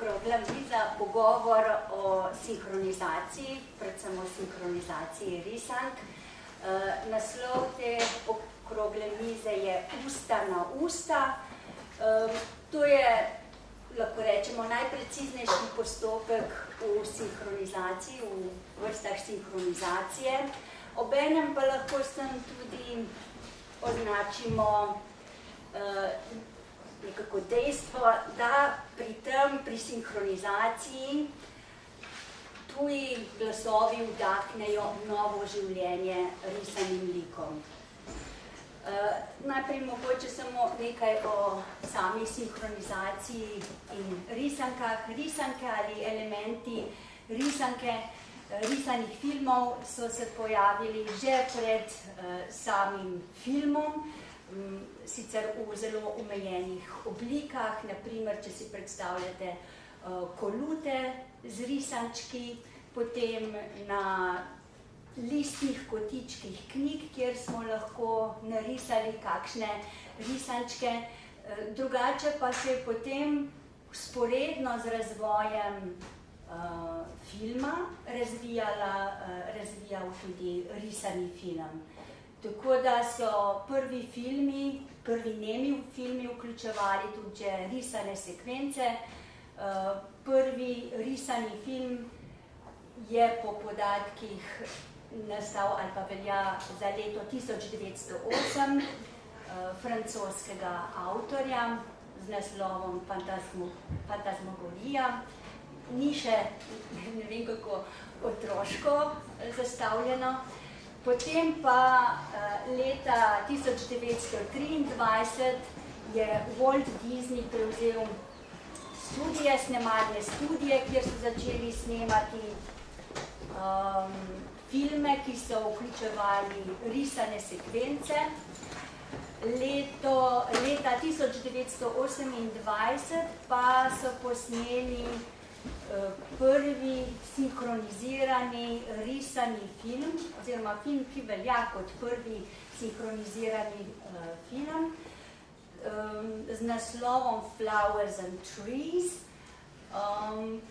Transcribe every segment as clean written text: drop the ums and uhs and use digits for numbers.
okrogla miza, pogovor o sinhronizaciji, predvsem o sinhronizaciji risank. Naslov te okrogle mize je Usta na usta. To je, lahko rečemo, najpreciznejši postopek v sinhronizaciji, v vrstah sinhronizacije. Obenem pa lahko s tem tudi označimo nekako dejstvo, da pri sinhronizaciji tuji glasovi vdahnejo novo življenje risanim likom. Najprej mogoče samo nekaj o sami sinhronizaciji in risankah. Risanke ali elementi risanih filmov so se pojavili že pred samim filmom, sicer v zelo omejenih oblikah, naprimer, če si predstavljate kolute z risančki, potem na listnih kotičkih knjig, kjer smo lahko narisali kakšne risančke. Drugače pa se je potem vzporedno z razvojem filma razvijal tudi risani film. Tako da so prvi nemi filmi vključevali tudi že risane sekvence. Prvi risani film je po podatkih nastal ali pa velja za leto 1908 francoskega avtorja z naslovom Fantasmagorija. Ni še, ne vem kako, otroško zastavljeno. Potem pa leta 1923 je Walt Disney prevzel snemalne studije, kjer so začeli snemati filme, ki so vključevali risane sekvence. Leta 1928 pa so posneli prvi sinhronizirani risani film, oziroma film, ki velja kot prvi sinhronizirani film, z naslovom Flowers and Trees.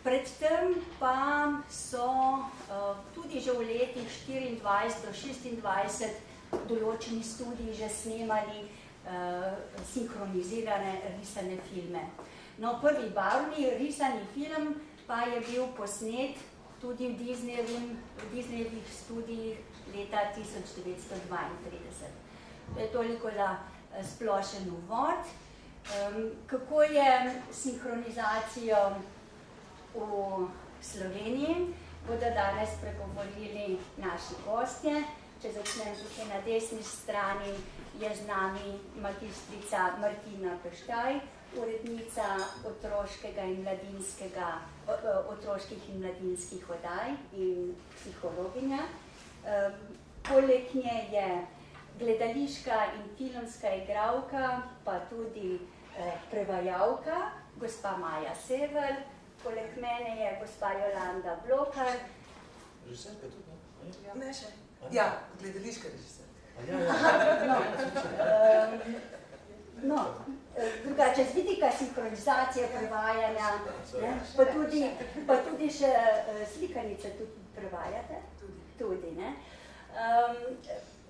Predtem pa so tudi že v letih 24 do 26 določeni studiji že snemali sinhronizirane risane filme. No, prvi barvni risani film pa je bil posnet tudi v Disneyjevih studijih leta 1932. To je toliko za splošen uvod. Kako je sinhronizacijo v Sloveniji, bodo danes pregovorili naši gostje. Če začnem tukaj na desni strani, je z nami magistrica Martina Peštaj, urednica otroških in mladinskih oddaj in psihologinja. Poleg nje je gledališka in filmska igralka, pa tudi prevajalka, gospa Maja Sever. Poleg mene je gospa Jolanda Blokar. Režiserka tudi, ne? Ne še. Ja, gledališka režiserka. No, drugače, z vidika sinhronizacije, prevajanja, pa tudi še slikanice tudi prevajate? Tudi, ne?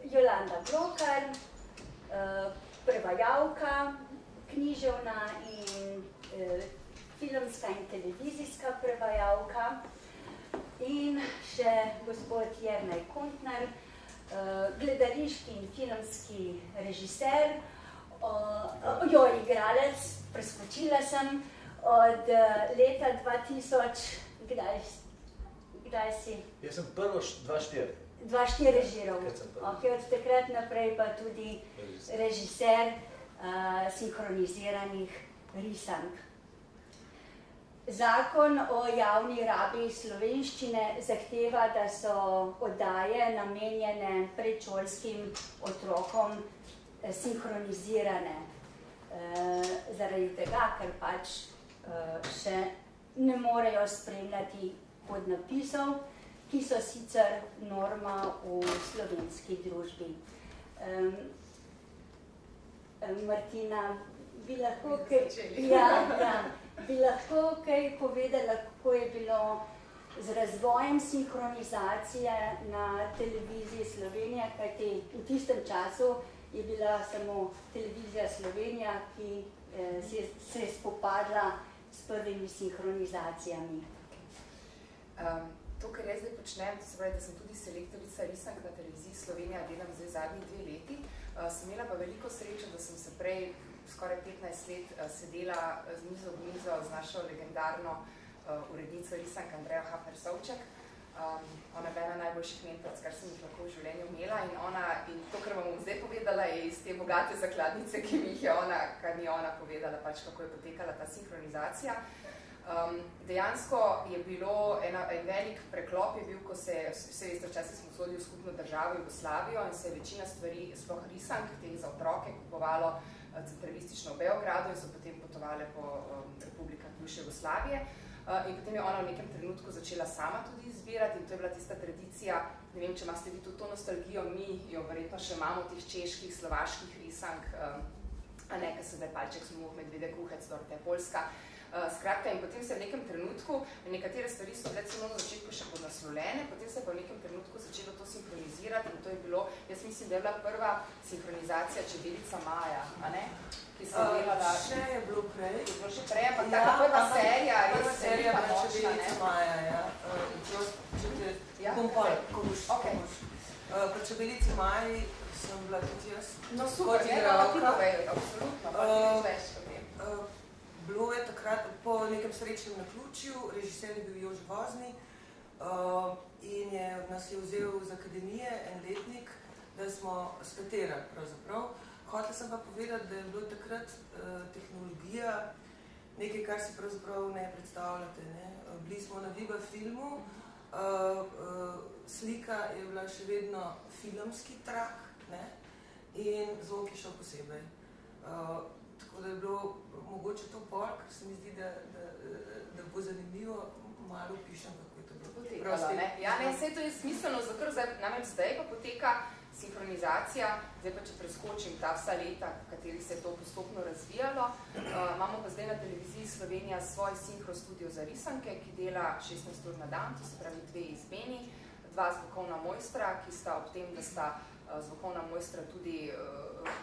Jolanda Blokar, prevajalka, književna in filmska in televizijska prevajalka, in še gospod Jernej Kontner, gledališki in filmski režiser, igralec, preskočila sem, od leta 2000, kdaj si? Jaz sem prvo 2004. 2004 režiral. Od takrat naprej pa tudi režiser sinhroniziranih risank. Zakon o javni rabi slovenščine zahteva, da so oddaje namenjene predšolskim otrokom sinhronizirane. Zaradi tega, ker pač še ne morejo spremljati podnapisov, ki so sicer norma v slovenski družbi. Martina, bi lahko Bi lahko kaj povedala, kako je bilo z razvojem sinhronizacije na televiziji Slovenija, kajti v tistem času je bila samo televizija Slovenija, ki se je spopadla s prvimi sinhronizacijami. To, kar jaz zdaj počnem, to se pravi, da sem tudi selektorica risank na televiziji Slovenija, delam zdaj zadnji 2 leti, sem imela pa veliko srečo, da sem se prej skoraj 15 let sedela z mizo v mizo z našo legendarno urednico risank Andrejo Hafner-Sovček. Ona je bila ena najboljših mentoric, kar sem jih lahko v življenju imela in to, kar vam bom zdaj povedala, je iz te bogate zakladnice, kar mi je ona povedala, pač kako je potekala ta sinhronizacija. Dejansko je bilo en velik preklop je bil, ko se, vse veste, včasih smo sodili v skupno državo Jugoslavijo in se je večina stvari, sploh risank, teh za otroke, kupovalo centralistično v Beogradu in so potem potovali po republikah bivše Jugoslavije. In potem je ona v nekem trenutku začela sama tudi izbirati in to je bila tista tradicija, ne vem, če imate vi tudi to nostalgijo, mi jo verjetno še imamo teh čeških, slovaških risank, a ne, ker se da je Palček, Smuk, Medvede, Kuhec, Dorte, Poljska. Skratka, in potem se v nekem trenutku, nekatere stvari so bile celo na začetku še podnaslovljene, potem se pa v nekem trenutku začelo to sinhronizirati in to je bilo, jaz mislim, da je bila prva sinhronizacija Čebelica Maja, a ne? Ki se je delala... Še je bilo prej. Je bilo še prej, ampak taka prva serija, res serija je bila Čebelica Maja, ja. Ja? Komuš. Pri Čebelici Maji sem bila tudi jaz. No super, ne, pa ti povej, absolutno, pa ti več o tem. Bilo je takrat po nekem srečnem naključju, režiser je bil Jož Vozni in nas je vzel z akademije en letnik, da smo skaterali pravzaprav. Hotela sem pa povedati, da je bilo takrat tehnologija nekaj, kar si pravzaprav ne predstavljate. Ne? Bili smo na Viva filmu, slika je bila še vedno filmski trak, ne? In zvok je šel posebej. Tako da je bilo mogoče to pol, ker se mi zdi, da bo zanimivo, malo pišem, kako je to bilo potekalo. Ja, ne, vse to je smiselno, zato namreč zdaj pa poteka sinhronizacija, zdaj pa če preskočim ta vsa leta, v katerih se je to postopno razvijalo. Imamo pa zdaj na televiziji Slovenija svoj sinhro studio za risanke, ki dela 16 ur na dan, to se pravi 2 izmeni, 2 zvokovna mojstra, ki sta ob tem, da sta zvokovna mojstra tudi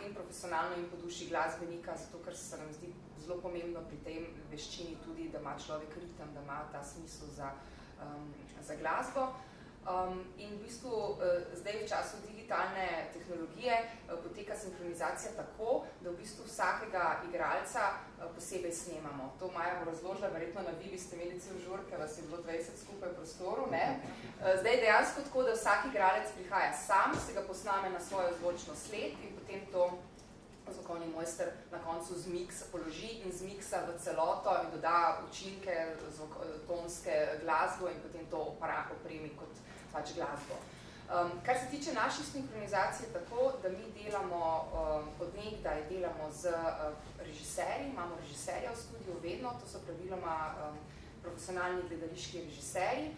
in profesionalno in po duši glasbenika, zato ker se nam zdi zelo pomembno pri tej veščini tudi, da ima človek ritem, da ima ta smisel za glasbo. In v bistvu zdaj v času digitalne tehnologije poteka sinhronizacija tako, da v bistvu vsakega igralca posebej snemamo. To Maja bo razložila, verjetno na Vivi ste imeli cel žur, ker vas je bilo 20 skupaj v prostoru. Ne? Zdaj dejansko tako, da vsak igralec prihaja sam, se ga posname na svojo zvočno sled in potem to zvokovni mojster na koncu položi in zmiksa v celoto in doda učinke, tonske glasbo in potem to opremi kot pač glasbo. Kar se tiče naših sinhronizacij, tako, da mi delamo od nekdaj delamo z režiserji, imamo režiserja v studiu vedno, to so praviloma profesionalni gledališki režiserji,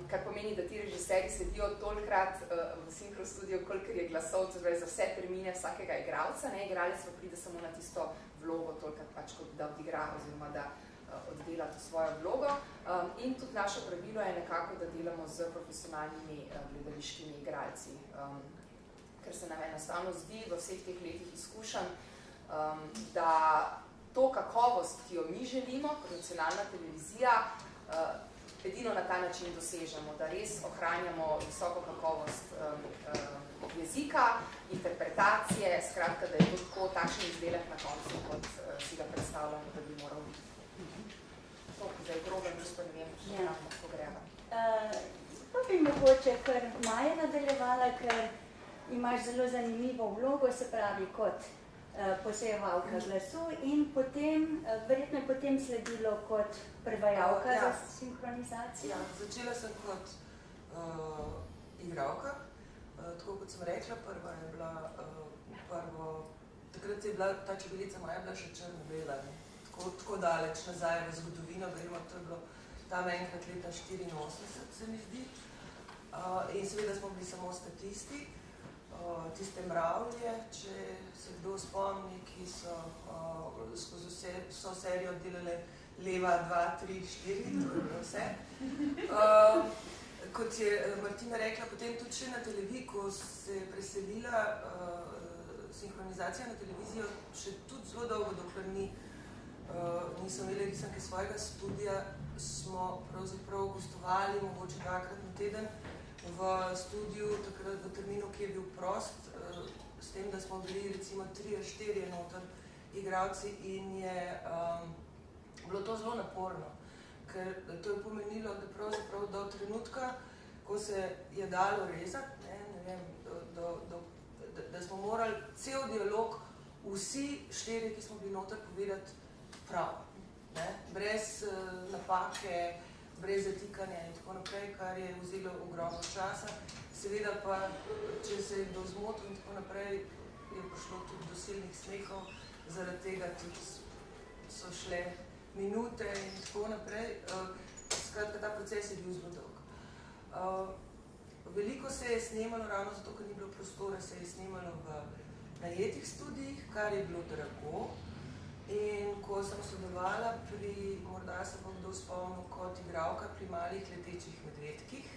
kar pomeni, da ti režiserji sedijo tolikrat v sinhro studiu, kolikor je glasov, torej za vse termine vsakega igralca, ne, igralec pa pride samo na tisto vlogo, tolikrat pač kot da odigra oziroma da oddela to svojo vlogo. In tudi naše pravilo je nekako, da delamo z profesionalnimi gledališkimi igralci, ker se nam enostavno zdi v vseh teh letih izkušenj, da to kakovost, ki jo mi želimo, kot nacionalna televizija, edino na ta način dosežemo, da res ohranjamo visoko kakovost jezika, interpretacije, skratka, da je to tako takšen izdelek na koncu, kot si ga predstavljamo, da bi moral biti. To, zdaj grobem, gospod, ne vem, če lahko greva. Pa bi mogoče kar Maja nadaljevala, ker imaš zelo zanimivo vlogo, se pravi kot posejevalka glasu in potem, verjetno je potem sledilo kot prevajalka za sinhronizacijo. Ja, začela sem kot igralka, tako kot sem rekla, prva je bila takrat je bila ta Čebelica Maja bila še črno-bela, tako daleč nazaj v zgodovino, gremo, to je bilo tam enkrat leta 84, se mi zdi. In seveda smo bili samo statisti, tiste mravlje, če se kdo spomni, ki so skozi vso serijo delale leva 2, 3, 4, to je bilo vse. Kot je Martina rekla, potem tudi še na televiziji, ko se je preselila sinhronizacija na televizijo, še tudi zelo dolgo, dokler niso imeli risanke svojega studija, smo pravzaprav gostovali mogoče 2-krat na teden v studiu, takrat v terminu, ki je bil prost, s tem, da smo bili recimo 3-4 noter igralci in je bilo to zelo naporno, ker to je pomenilo, da pravzaprav do trenutka, ko se je dalo rezati, ne vem, da smo morali cel dialog vsi 4, ki smo bili noter, povedati prav, ne? Brez napake, brez zatikanja in tako naprej, kar je vzelo ogromno časa. Seveda pa, če se je kdo zmotil in tako naprej, je prišlo tudi do silnih smehov, zaradi tega tudi so šle minute in tako naprej. Skratka, ta proces je bil zelo dolg. Veliko se je snemalo, ravno zato, ker ni bilo prostora, se je snemalo v najetih studijih, kar je bilo drago. In ko sem sodelovala pri, morda se bom kdo spomnil, kot igralka pri malih letečih medvedkih,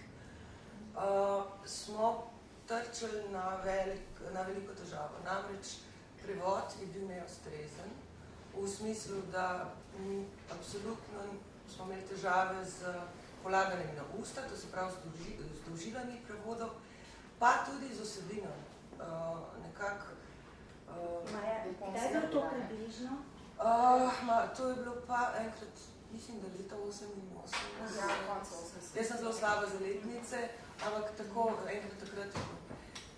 smo trčili na veliko težavo. Namreč prevod je bil neustrezen, v smislu, da absolutno smo imeli težave z polaganjem na usta, to se pravi z dolžinami prevodov, pa tudi z vsebino. Nekako... Maja, kdaj je bilo to približno? To je bilo pa enkrat, mislim, da leta 88. Ja, konca 88. Jaz sem zelo slaba za letnice, ampak tako enkrat takrat.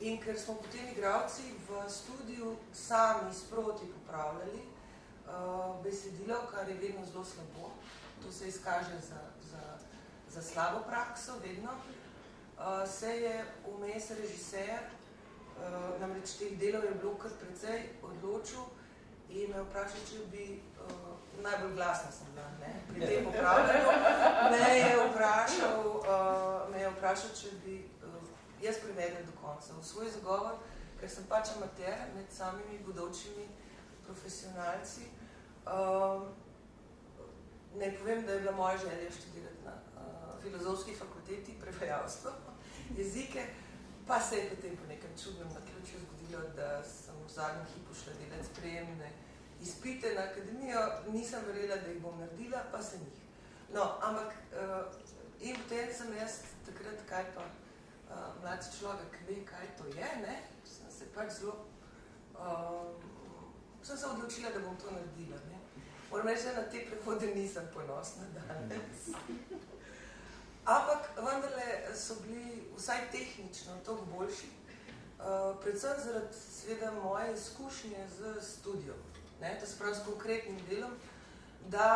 In ker smo potem igralci v studiu sami sproti popravljali besedilo, kar je vedno zelo slabo, to se izkaže za slabo prakso, vedno, se je vmes režiser, namreč teh delov je bilo kar precej, odločil in me vprašal, če bi, najbolj glasna sem bila, ne, pri tem popravljanju, me je vprašal, če bi jaz privedla do konca v svoj zagovor, ker sem pač amater med samimi bodočimi profesionalci. Ne povem, da je bila moja želja študirati na filozofski fakulteti, prevajalstvo, jezike, pa se je potem po nekem čudnem naključju zgodilo, da sem v zadnjem hipu šla delati sprejemne izpite na akademijo, nisem verjela, da jih bom naredila, pa sem jih. No, ampak in potem sem jaz takrat, kaj pa mlad človek ve, kaj to je, ne, sem se pač zelo, sem se odločila, da bom to naredila, ne. Moram reči, da na te prevode nisem ponosna danes. Ampak vendarle so bili vsaj tehnično toliko boljši, predvsem zaradi seveda moje izkušnje z studiom, ne, to se pravi s konkretnim delom, da,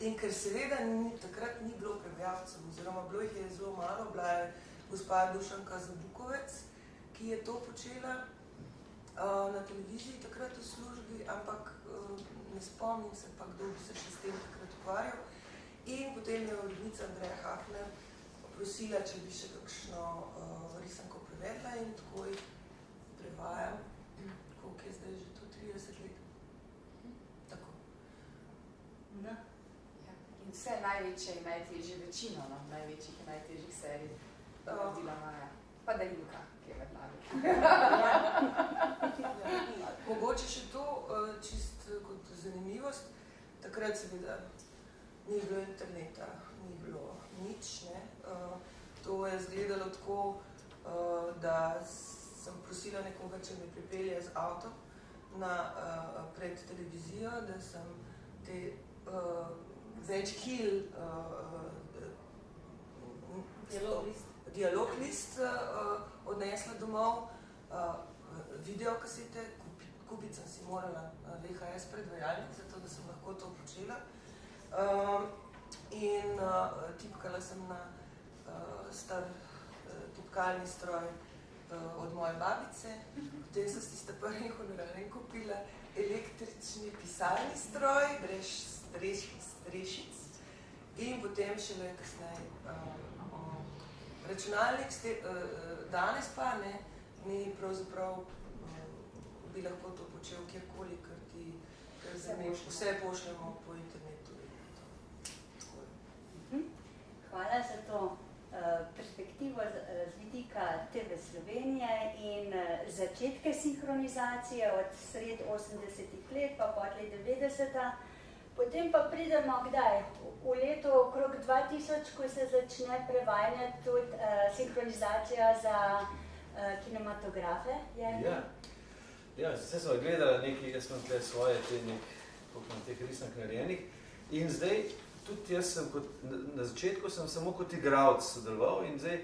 in ker seveda takrat ni bilo prevajalcev, oziroma bilo jih je zelo malo, bila je gospa Dušanka Zabukovec, ki je to počela na televiziji takrat v službi, ampak ne spomnim se pa, kdo bi se še s tem takrat ukvarjal. In potem je urednica Andreja Hafner prosila, če bi še kakšno risanko prevedla in tako jih prevajam. Koliko je zdaj že to? 30 let? Tako. Ja. In vse največje in najtežje, večino največjih in najtežjih serij naredila Maja. Pa Darinka, ki je med nami. Mogoče še to, čist kot zanimivost, takrat seveda ni bilo interneta, ni bilo nič, ne. To je izgledalo tako, da sem prosila nekoga, če me pripelje z avtom pred televizijo, da sem te več kil dialog list odnesla domov, videokasete, kupiti sem si morala VHS predvajalnik, zato da sem lahko to počela. In tipkala sem na star tipkalni stroj od moje babice, potem sem si tista prvi honorarjen kupila električni pisalni stroj, brez rešic in potem šele kasneje računalnik, danes pa ne, mi pravzaprav bi lahko to počel kjerkoli, ker vse pošljemo po internetu. začetke sinhronizacije od sred 80-ih let, pa potlej 90-ta. Potem pa pridemo kdaj? V letu okrog 2000, ko se začne prevajanje tudi sinhronizacija za kinematografe. Ja, zdaj smo gledali nekaj, jaz imam tukaj svoje teh risank narejenih in zdaj tudi jaz sem na začetku sem samo kot igralec sodeloval in zdaj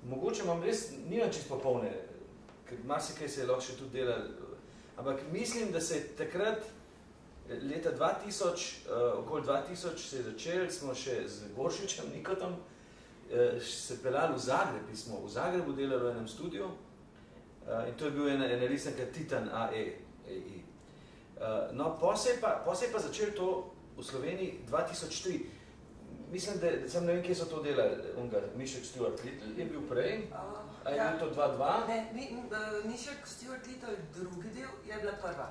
mogoče imam res, nimam čisto popolne, ker marsikaj se je lahko še tudi delal, ampak mislim, da se je takrat leta 2000, okoli 2000 se je začeli, smo še z Goršičem Nikotom se pelali v Zagreb, smo v Zagrebu delali v enem studiu in to je bil ena risanka Titan AEI. No, potem se je pa začelo to v Sloveniji 2003. Mislim, da sem ne vem, kje so to delali, Mišek Stuart Little je bil prej, a je bil to 2-2? Ne, Mišek Stuart Little drugi del je bila prva.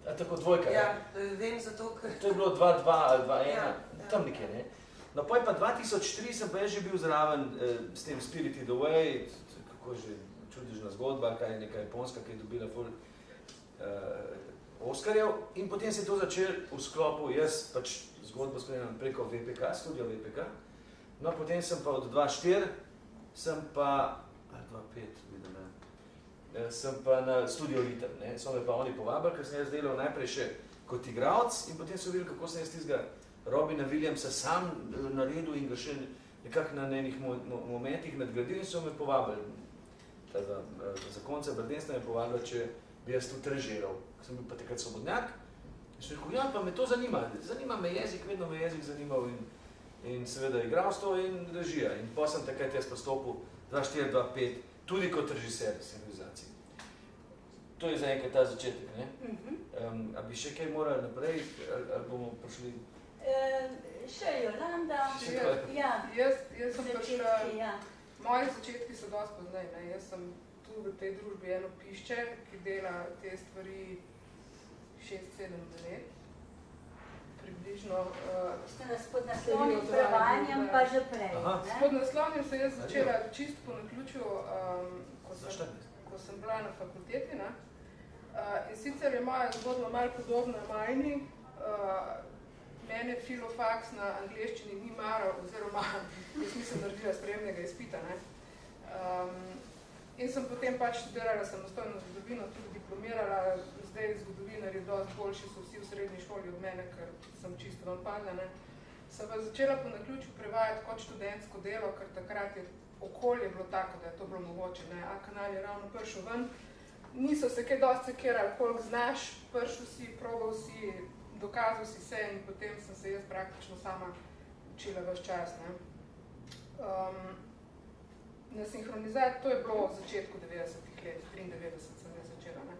A tako dvojka, ja? Vem zato, ker... To je bilo 2-2 ali 2-1, tam nekje, ne? No, pa 2003 sem pa že bil zraven s tem Spirited Away, kako že čudežna zgodba, kaj je neka japonska, ki je dobila ful Oskarjev in potem se je to začelo v sklopu, jaz pač zgodbo spremljam preko VPK, studio VPK, no potem sem pa od 2.4, sem pa, ali 2.5, vidim, ne, sem pa na studio Ritem, ne, so me pa oni povabili, ker sem jaz delal najprej še kot igralec in potem so videli, kako sem jaz tistega Robina Williamsa sam naredil in ga še nekako na enih momentih nadgradil in so me povabili. Za konca Brdenstva me povabili, če bi jaz tudi režiral. Sem bil pa takrat svobodnjak. In sem rekel, ja, pa me to zanima. Zanima me jezik, vedno me jezik zanimal in seveda igralstvo in režija. In potem sem takrat jaz postopil 2.4, 2.5, tudi kot režiser sinhronizacije. To je zaenkrat ta začetek, ne? A bi še kaj morali naprej, ali bomo prišli? Še Jolanda. Jaz sem prišla, moji začetki so dosti poznaj, ne? Jaz sem tu v tej družbi eno pišče, ki dela te stvari 6-7 let, približno. Ste nas pod naslovnim prevajanjem pa že prej, ne? Pod naslovnim sem jaz začela čisto po naključju, ko sem bila na fakulteti, ne? In sicer je moja zgodba malo podobna Majni, mene filofaks na angleščini ni maral, oziroma jaz nisem naredila sprejemnega izpita, ne? In sem potem pač študirala samostojno zgodovino, tudi diplomirala, zdaj zgodovinarji dosti boljši so vsi v srednji šoli od mene, ker sem čisto vam padla, ne? Sem pa začela po naključju prevajati kot študentsko delo, ker takrat je okolje bilo tako, da je to bilo mogoče, ne? A-kanal je ravno prišel ven, niso se kaj dosti sekirali, koliko znaš, prišel si, probal si, dokazal si se in potem sem se jaz praktično sama učila ves čas, ne? Na sinhronizacijo, to je bilo v začetku 90-ih let, 93 sem jaz začela, ne?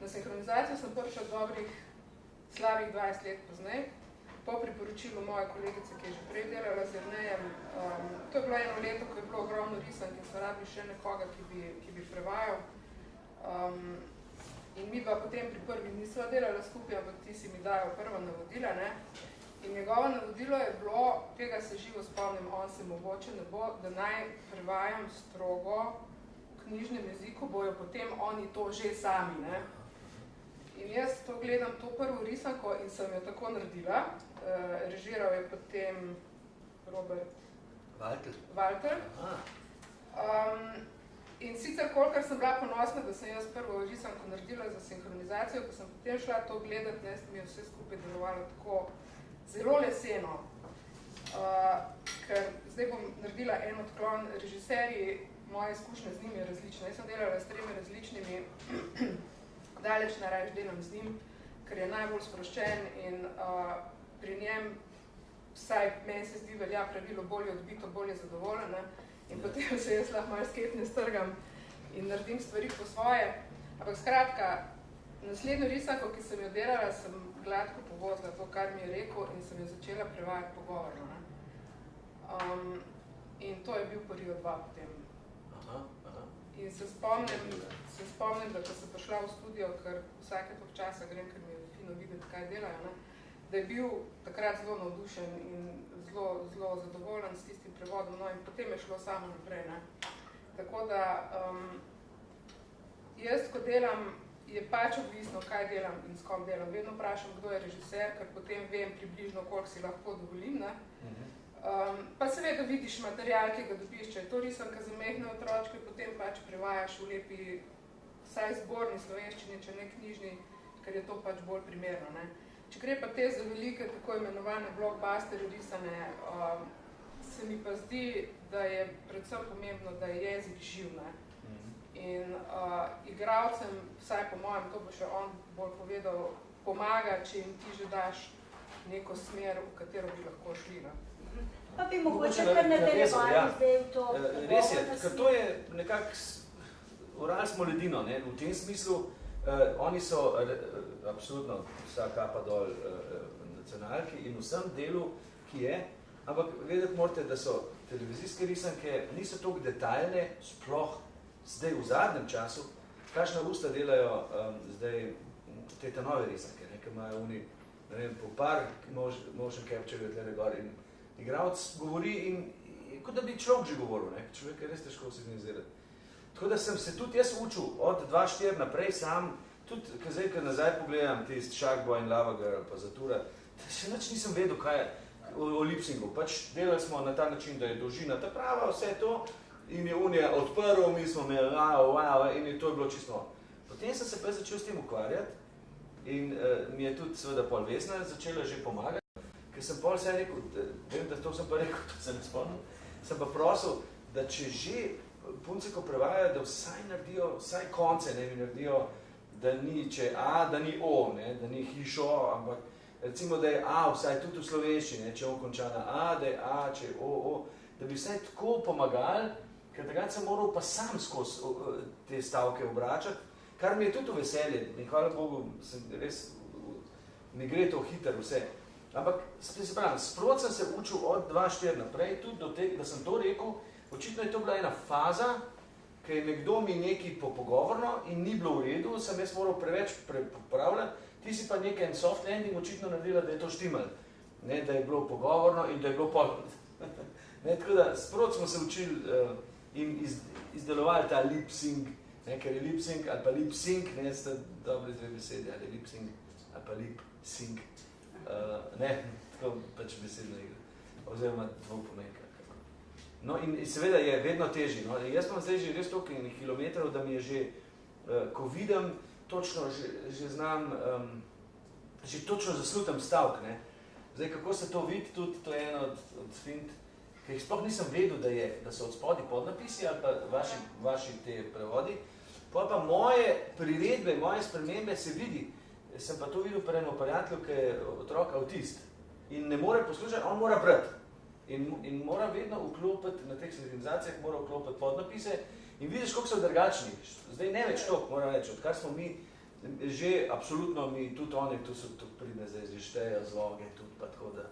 Na sinhronizacijo sem prišla dobrih slabih 20 let poznej, po priporočilu moje kolegice, ki je že prej delala z Jernejem. To je bilo eno leto, ko je bilo ogromno risank in so rabili še nekoga, ki bi prevajal. In mi pa potem pri prvi nisva delala skupaj, ampak ti si mi dajo prva navodila, ne? In njegovo navodilo je bilo, tega se živo spomnim, on se mogoče ne bo, da naj prevajam strogo v knjižnem jeziku, bojo potem oni to že sami, ne? In jaz to gledam to prvo risanko in sem jo tako naredila. Režiral je potem Robert Walter. In sicer kolikor sem bila ponosna, da sem jaz prvo risanko naredila za sinhronizacijo, ko sem potem šla to gledati, ne, mi je vse skupaj delovalo tako zelo leseno, ker zdaj bom naredila en odklon. Režiserji, moje izkušnje z njimi je različne. Jaz sem delala s 3 različnimi, daleč narajš delam z njim, ker je najbolj sproščen in pri njem, vsaj meni se zdi velja pravilo bolje odbito, bolje zadovoljen, ne? In potem se jaz lahko malo skepne strgam in naredim stvari po svoje. Ampak skratka, naslednjo risanko, ki sem jo delala, sem gladko povozila to, kar mi je rekel in sem jo začela prevajati pogovorno, ne? In to je bil prvi od 2 potem. In se spomnim, da ko sem prišla v studio, ker vsake tog časa grem, ker mi je fino videti, kaj delajo, ne? Da je bil takrat zelo navdušen in zelo zadovoljen s tistim prevodom, no in potem je šlo samo naprej, ne? Tako da Jaz, ko delam, je pač odvisno, kaj delam in s kom delam. Vedno vprašam, kdo je režiser, ker potem vem približno, koliko si lahko dovolim. Ne? Pa seveda vidiš material, ki ga dobiš, če je to risanka za mehne otročke, potem pač prevajaš v lepi, vsaj zborni slovenščini, če ne knjižni, ker je to pač bolj primerno. Ne? Če gre pa te za velike, tako imenovane blockbuster risane, se mi pa zdi, da je predvsem pomembno, da je jezik živ. Ne? In igralcem, vsaj po mojem, to bo še on bolj povedal, pomaga, če jim ti že daš neko smer, v katero bi lahko šli. Ne? Pa bi mogoče kar nadaljevali zdaj v to. Res je, ker to je nekako, orali smo ledino, ne? V tem smislu, oni so absolutno vsa kapa dol nacionalki in vsem delu, ki je, ampak vedeti morate, da so televizijske risanke niso toliko detaljne, sploh zdaj v zadnjem času, kakšna usta delajo zdaj te nove risanke, ne, ki imajo oni, ne vem, po par motion capture tlele gor in igralec govori in kot da bi človek že govoril, ne, človek je res težko signalizirati. Tako da sem se tudi jaz učil od 2-4 naprej sam, tudi zdaj, ker nazaj pogledam tist Sharkboy in Lava Girl pa Zatura, še nič nisem vedel, kaj je o lip-syncu. Pač delali smo na ta način, da je dolžina ta prava, vse to, in je unija odprl, mi smo imeli wow, in je to bilo čisto. Potem sem se pa začel s tem ukvarjati in mi je tudi seveda pol Vesna začela že pomagati, ker sem pol vse rekel, vem, da to sem pa rekel, to sem spomnil, sem pa prosil, da če že punce, ko prevajajo, da vsaj naredijo, vsaj konce ne mi naredijo, da ni če A, da ni O, ne, da ni hišo, ampak recimo, da je A, vsaj tudi v slovenščini, če on konča na A, da je A, če je O, da bi vsaj tako pomagali, ker takrat sem moral pa sam skozi te stavke obračati, kar mi je tudi veselje in hvala Bogu, mi gre to hitro vse. Ampak, se pravim, sprot sem se učil od 2-4 naprej, tudi do tega, da sem to rekel, očitno je to bila ena faza, ker je nekdo mi nekaj pogovorno in ni bilo v redu, sem jaz moral preveč popravljati, ti si pa nekaj soft landing očitno naredila, da je to štimal, ne, da je bilo pogovorno in da je bilo pol. Tako da, sprot smo se učili in izdelovali ta lip-sync, ker je lip-sync ali pa lip-sync, ne, sta dobre dve besede, ali lip-sync ali pa lip-sync, ne, tako pač besedna igra, oziroma dvopomenka. No in seveda je vedno težji, no, jaz imam zdaj že res toliko kilometrov, da mi je že, ko vidim, točno že znam, že točno zaslutam stavk, ne. Zdaj, kako se to vidi, tudi to je eno od fint, ker jih sploh nisem vedel, da so od spodaj podnapisi ali pa vaši te prevodi. Pa moje priredbe, moje spremembe se vidi. Sem pa to videl pri enem prijatelju, ki je otrok avtist in ne more poslušati, on mora brati. In mora vedno vklopiti, na teh sinhronizacijah mora vklopiti podnapise in vidiš, koliko so drugačni. Zdaj ne več toliko, moram reči, odkar smo mi že absolutno mi, tudi oni, tu so tudi pridne, zdaj že štejo zvoge, tudi pa tako da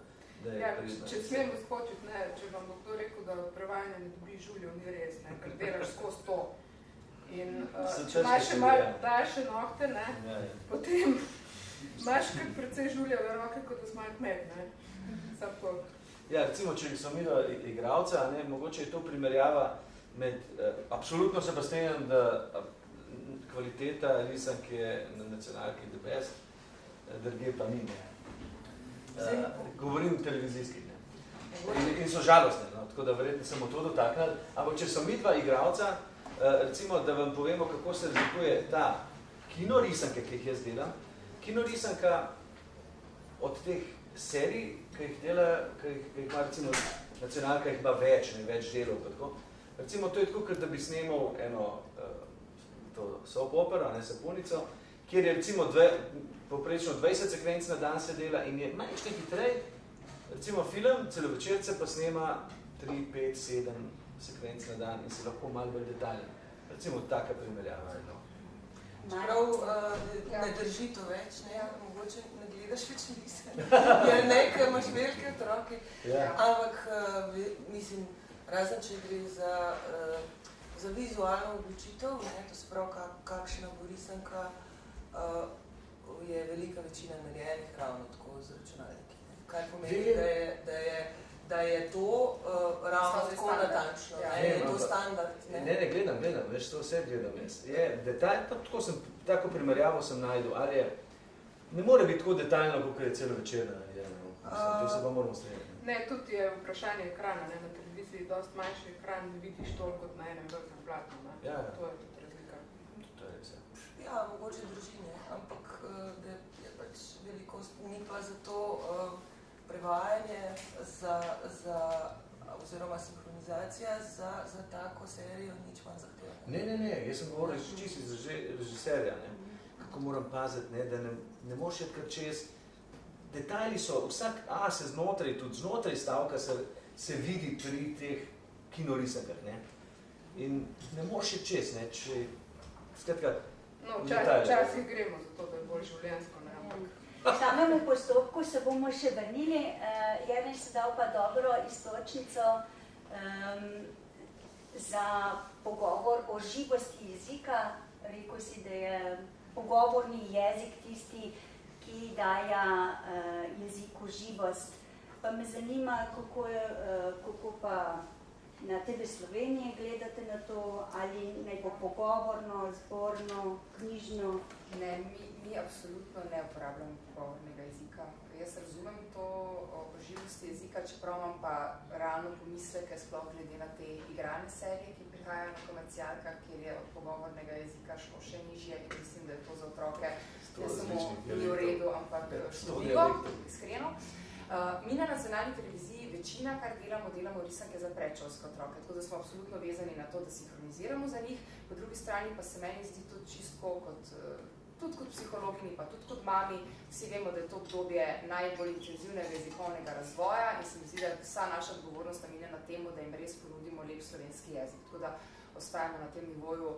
ja, če smem skočiti, ne, če vam bo kdo rekel, da prevajanje ne dobi žuljev, ni res, ne, ker delaš skozi to. In če imaš še malo daljše nohte, ne, potem imaš kar precej žuljev v roke, kot da smo kmet, ne. Sam to. Ja, recimo, če sem videl igralca, ne, mogoče je to primerjava med, absolutno se pa strenjam, da kvaliteta risanke na nacionalki the best, drugje pa ni, ne. Govorim televizijskih, ne. In so žalostne, no, tako da verjetno sem o to dotaknil. Ampak če so mi dva igralca, recimo, da vam povemo, kako se razlikuje ta kinorisanke, ki jih jaz delam. Kinorisanka od teh serij, ki jih dela, ki jih ima recimo nacionalka, jih ima več, ne, več delov, pa tako. Recimo, to je tako, ker da bi snemal eno to soap opera, ne, sapunico, kjer je recimo poprečno 20 sekvenc na dan se dela in je manjčne hitrej, recimo film, celovečerce pa snema 3, 5, 7 sekvenc na dan in se lahko malo bolj detaljen. Recimo taka primerjava. Čeprav ne drži to več, ne, mogoče ne gledaš več lise, jer nekaj imaš velike otroke, ampak mislim, razen če gre za vizualno odločitev, to se pravi, kakšna bo risanka, je velika večina narejenih ravno tako z računalniki. Kar pomeni, da je to ravno tako natančno, je to standard. Ne, gledam, veš, to vse gledam jaz. Je detalj, pa tako primerjavo sem najdel, ali je, ne more biti tako detaljno, kot je celo večer narejeno. To se pa moramo strenjati. Ne, tudi je vprašanje ekrana, ne, na televiziji dost manjši ekran, ne vidiš toliko kot na enem velikem platnu, ne. Ja. To je tudi razlika. To je res, ja. Ja, mogoče družine, ampak da je pač velikost, ni pa za to prevajanje oziroma sinhronizacija za tako serijo nič manj zahtevna. Ne, jaz sem govoril čisto iz režiserja, ne, kako moram paziti, ne, da ne moš jeti kar čez. Detajli so, vsak A se znotraj, tudi znotraj stavka se vidi pri teh kinorisankah, ne. In ne moš jeti čez, ne, če, skratka, no, včasih gremo za to, da je bolj življenjsko, ne, ampak. V samem postopku se bomo še vrnili. Jernej se dal pa dobro istočnico za pogovor o živosti jezika. Rekel si, da je pogovorni jezik tisti, ki daje jeziku živost. Pa me zanima, kako pa na TV Slovenije gledate na to, ali naj bo pogovorno, zborno, knjižno? Ne, mi absolutno ne uporabljamo pogovornega jezika. Jaz razumem to o živosti jezika, čeprav imam pa realno pomisleke sploh glede na te igrane serije, ki prihajajo na komercialkah, kjer je od pogovornega jezika šlo še nižje in mislim, da je to za otroke ne samo ni v redu, ampak škodljivo, iskreno. Mi na nacionalni televiziji večina, kar delamo risanke za predšolske otroke, tako da smo absolutno vezani na to, da sinhroniziramo za njih. Po drugi strani pa se meni zdi tudi čisto tudi kot psihologini, pa tudi kot mami, vsi vemo, da je to obdobje najbolj intenzivnega jezikovnega razvoja in se mi zdi, da je vsa naša odgovornost namenjena temu, da jim res ponudimo lep slovenski jezik. Tako da ostajamo na tem nivoju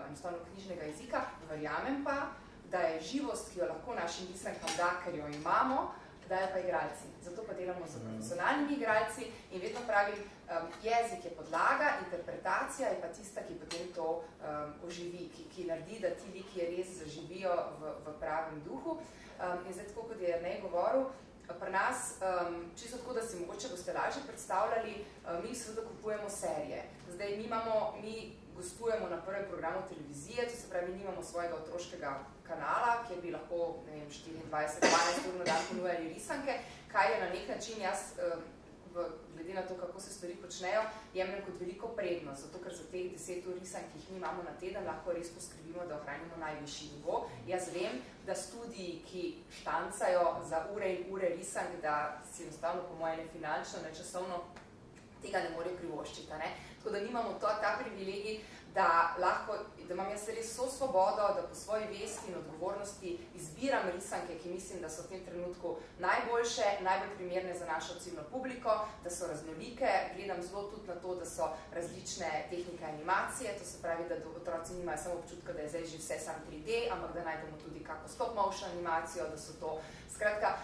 enostavno knjižnega jezika. Verjamem pa, da je živost, ki jo lahko našim risankam da, ker jo imamo, dajo pa igralci. Zato pa delamo z profesionalnimi igralci in vedno pravim, jezik je podlaga, interpretacija je pa tista, ki potem to oživi, ki naredi, da ti liki res zaživijo v pravem duhu. In zdaj, tako kot je Jernej govoril, pri nas, čisto tako, da si mogoče boste lažje predstavljali, mi seveda kupujemo serije. Zdaj, mi gostujemo na prvem programu televizije, to se pravi, mi nimamo svojega otroškega kanala, kjer bi lahko, ne vem, 24-12 ur na dan ponujali risanke, kaj je na nek način jaz, glede na to, kako se stvari počnejo, jemljem kot veliko prednost, zato ker za teh 10 ur risank, ki jih mi imamo na teden, lahko res poskrbimo, da ohranimo najvišji nivo. Jaz vem, da studiji, ki štancajo za ure in ure risank, da si enostavno po moje ne finančno, ne časovno, tega ne more privoščiti, ne? Tako da nimamo ta privilegij, da imam jaz res vso svobodo, da po svoji vesti in odgovornosti izbiram risanke, ki mislim, da so v tem trenutku najboljše, najbolj primerne za našo ciljno publiko, da so raznolike, gledam zelo tudi na to, da so različne tehnike animacije, to se pravi, da otroci nimajo samo občutka, da je zdaj že vse sam 3D, ampak da najdemo tudi kako stop motion animacijo, da so to, skratka,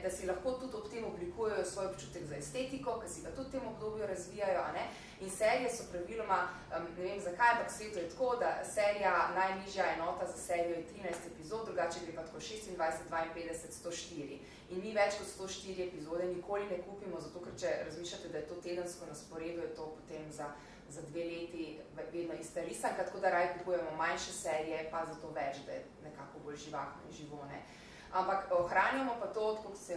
da si lahko tudi ob tem oblikujejo svoj občutek za estetiko, ki si ga tudi v tem obdobju razvijajo, a ne? In serije so praviloma, ne vem zakaj, ampak svetu je tako, da serija, najnižja enota za serijo je 13 epizod, drugače gre pa tako 26, 52, 104. In mi več kot 104 epizode nikoli ne kupimo, zato ker če razmišljate, da je to tedensko na sporedu, je to potem za 2 leti vedno ista risanka, tako da raje kupujemo manjše serije, pa zato več, da je nekako bolj živahno in živo, ne. Ampak ohranjamo pa to, kot je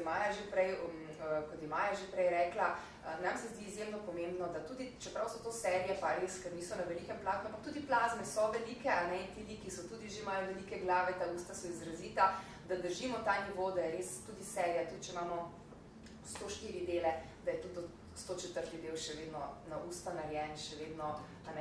Maja že prej rekla, nam se zdi izjemno pomembno, da tudi, čeprav so to serije, pa res, ker niso na velikem platnu, ampak tudi plazme so velike, a ne, ti liki so tudi že imajo velike glave, ta usta so izrazita, da držimo ta nivo, da je res tudi serija, tudi če imamo 104 dele, da je tudi 104. del še vedno na usta narejen, še vedno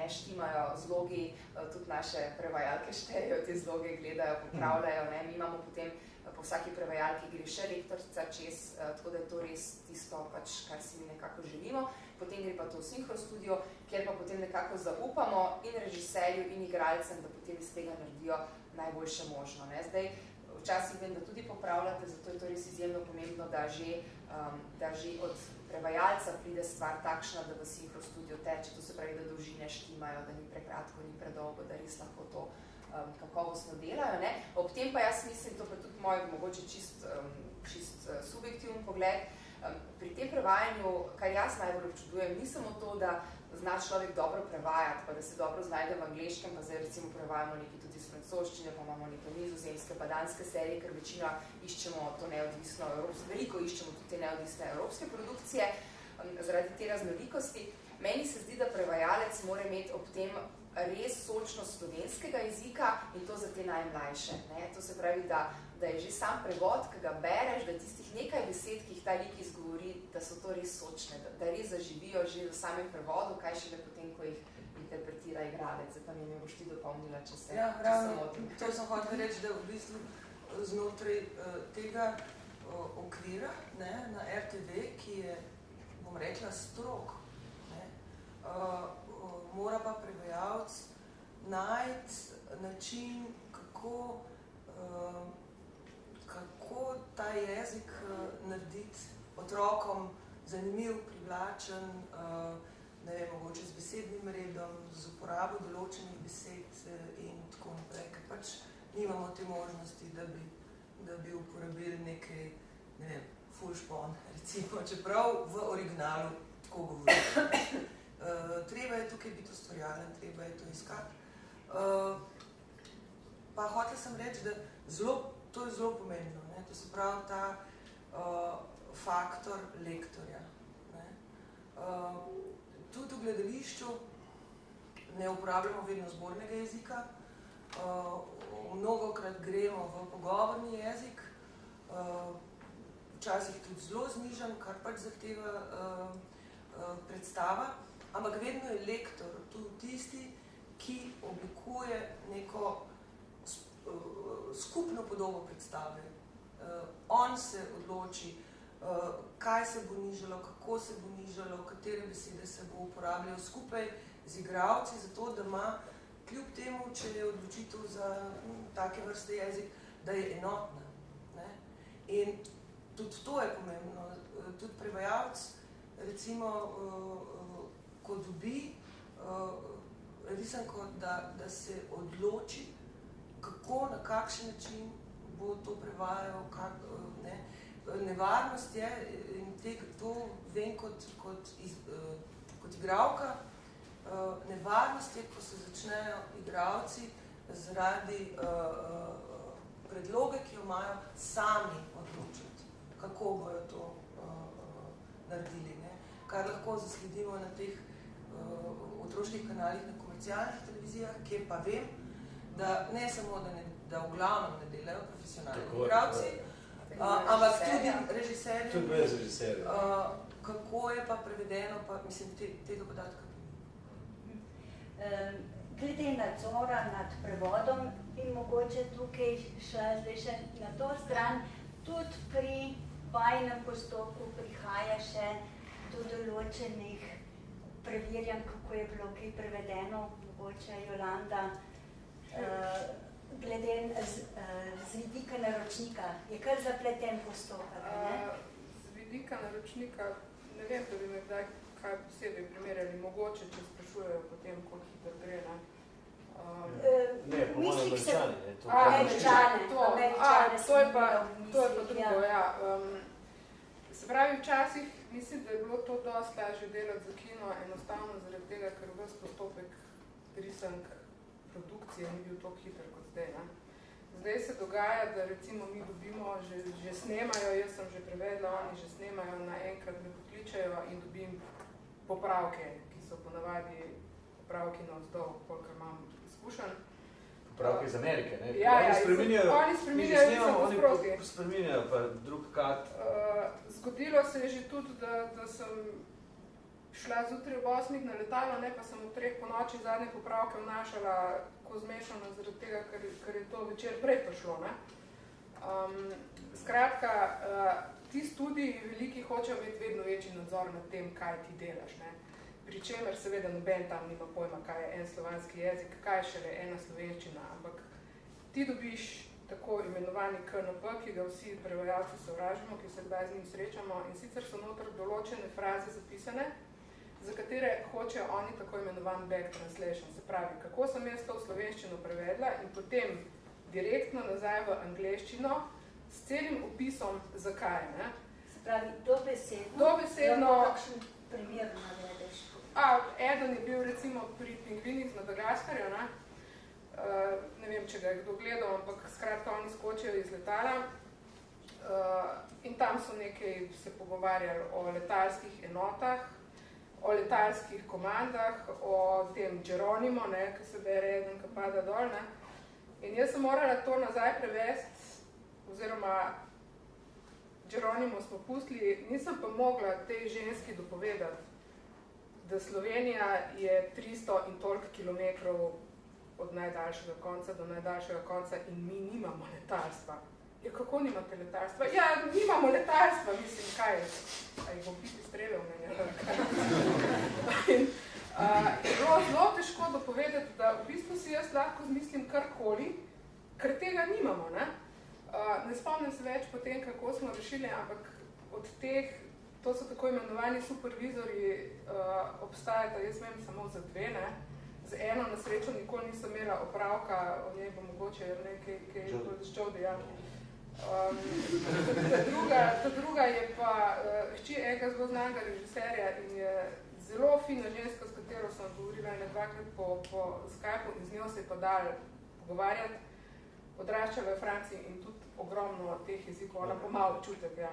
štimajo zlogi, tudi naše prevajalke štejejo, te zloge gledajo, popravljajo, ne, mi imamo potem po vsaki prevajalki gre še lektorica čez, tako da je to res tisto, pač, kar si mi nekako želimo. Potem gre pa to v Synchro studio, kjer pa potem nekako zaupamo in režiserju in igralcem, da potem iz tega naredijo najboljše možno. Ne. Zdaj, včasih vem, da tudi popravljate, zato je to res izjemno pomembno, da že od prevajalca pride stvar takšna, da v Synchro studio teče, to se pravi, da dolžine štimajo, da ni prekratko, ni predolgo, da res lahko to kakovostno delajo. Ne? Ob tem pa jaz mislim, to pa tudi moj mogoče čist subjektivn pogled, Pri tem prevajanju, kar jaz najbolj občudujem, ni samo to, da zna človek dobro prevajati, pa da se dobro znajde v angleškem, pa zdaj recimo prevajamo nekaj tudi iz francoščine, pa imamo nekaj nizozemske, pa danske serije, ker večina iščemo to neodvisno evropsko, veliko iščemo tudi te neodvisne evropske produkcije, zaradi te raznolikosti. Meni se zdi, da prevajalec mora imeti ob tem res sočnost slovenskega jezika in to za te najmlajše. Ne? To se pravi, da je že sam prevod, ki ga bereš, da tistih nekaj besed, ki jih ta lik izgovori, da so to res sočne, da res zaživijo že v samem prevodu, kaj šele potem, ko jih interpretira igralec. Zdaj pa mi boš ti dopolnila, če se motim. To sem hotel reči, da v bistvu znotraj tega okvira, ne, na RTV, ki je, bom rekla, strog, ne, mora pa prevajalec najti način, kako ta jezik narediti otrokom zanimiv, privlačen, ne vem, mogoče z besednim redom, z uporabo določenih besed in tako naprej, ker pač nimamo te možnosti, da bi uporabili nekaj, ne vem, fulšpon, recimo, čeprav v originalu tako govorim. Treba je tukaj biti ustvarjalen, treba je to iskati. Pa hotela sem reči, da to je zelo pomembno, ne? To se pravi ta faktor lektorja. Ne? Tudi v gledališču ne uporabljamo vedno zbornega jezika, mnogokrat gremo v pogovorni jezik, včasih tudi zelo znižan, kar pač zahteva predstava, ampak vedno je lektor tudi tisti, ki oblikuje neko skupno podobo predstave. On se odloči, kaj se bo nižalo, kako se bo nižalo, katere besede se bo uporabljal skupaj z igralci, zato da ima kljub temu, če je odločitev za take vrste jezik, da je enotna. Ne? In tudi to je pomembno. Tudi prevajalec, recimo, ko dobi risanko, da se odloči, kako, na kakšen način bo to prevajal, ne. Nevarnost je, in to vem kot igralka, nevarnost je, ko se začnejo igralci zaradi predloge, ki jo imajo, sami odločiti, kako bojo to naredili. Ne. Kar lahko zasledimo na teh otroških kanalih, na komercialnih televizijah, kjer pa vem, da ne samo, da v glavnem ne delajo profesionalni igralci, ampak tudi režiserji. Tudi brez režiserjev. Kako je pa prevedeno, pa mislim, tega podatka? Glede nadzora nad prevodom bi mogoče tukaj šla zdaj še na to stran, tudi pri vajnem postopku prihaja še do določenih preverjanj, kako je bilo kaj prevedeno, mogoče Jolanda, glede z vidika naročnika, je kar zapleten postopek, ne? Z vidika naročnika, ne vem, da bi me kdaj kaj posebej primerjali, mogoče, če sprašujejo potem, koliko hitro gre, ne? Ne, po mojem Američani, ne? To je pa drugo, ja. Se pravi, včasih mislim, da je bilo to dosti lažje delati za kino, enostavno zaradi tega, ker ves postopek risank produkcije ni bil toliko hiter kot zdaj. Ne? Zdaj se dogaja, da recimo mi dobimo, že snemajo, jaz sem že prevedla, oni že snemajo, naenkrat me pokličajo in dobim popravke, ki so ponavadi popravki na vzdolj, kolikor imam izkušenj. Popravke iz Amerike, ne? Ja, oni spreminjajo pa drug kat. Zgodilo se je že tudi, da sem šla zjutraj ob 8 na letalo, ne, pa sem v 3 po noči zadnje popravke vnašala ko zmešano zaradi tega, ker je to večer prej prišlo. Ne. Skratka, ti studiji veliki hočejo imeti vedno večji nadzor nad tem, kaj ti delaš. Ne. Pri čemer seveda noben tam nima pojma, kaj je en slovanski jezik, kaj je šele ena slovenščina, ampak ti dobiš tako imenovani KNP, ki ga vsi prevajalci sovražimo, ki se kdaj z njim srečamo, in sicer so noter določene fraze zapisane, za katere hočejo oni tako imenovan back translation. Se pravi, kako sem jaz to v slovenščino prevedla in potem direktno nazaj v angleščino s celim opisom zakaj. Ne? Pravi, dobesedno. Dobesedno. Lahko kakšen primer navedeš. Eden je bil recimo pri pingvinih z Madagaskarja, ne vem, če ga je kdo gledal, ampak skratka oni skočijo iz letala in tam so nekaj se pogovarjali o letalskih enotah, o letalskih komandah, o tem Geronimo, ki se bere eden, ki pada dol. In jaz sem morala to nazaj prevesti, oziroma Geronimo smo pustili, nisem pa mogla tej ženski dopovedati, da Slovenija je 300 in toliko kilometrov od najdaljšega konca do najdaljšega konca in mi nimamo letalstva. Ja, kako nimate letalstva? Ja, nimamo letalstva, mislim, kaj je? A jih bom biti streljal meni? In bilo zelo težko dopovedati, da v bistvu si jaz lahko zmislim karkoli, ker tega nimamo, ne? Ne spomnim se več potem, kako smo rešili, ampak od teh, to so tako imenovani supervizori, obstajata, jaz vem samo za dve, ne? Z eno na srečo nikoli nisem imela opravka, o njej bo mogoče nekaj ščovdi, ja. Ta druga je pa hči enega zelo znanega režiserja in je zelo fina ženska, s katero sem govorila dvakrat po Skypeu in z njo se je pa dal pogovarjati. Odraščala v Franciji in tudi ogromno teh jezikov, ona pa malo občutek, ja.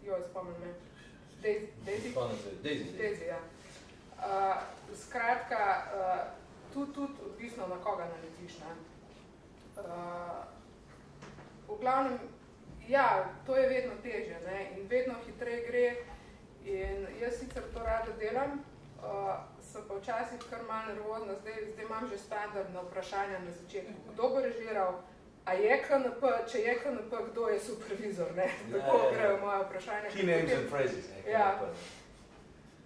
Joj, spomnim me. Daisy, ja. Skratka, tudi odvisno na koga naletiš, ne. V glavnem, ja, to je vedno težje, ne, in vedno hitreje gre in jaz sicer to rada delam, sem pa včasih kar malo nervozna, zdaj imam že standardna vprašanja na začetku. Kdo bo režiral? A je KNP? Če je KNP, kdo je supervizor? Ne? Tako grejo moje vprašanja. Key names and phrases. Ja.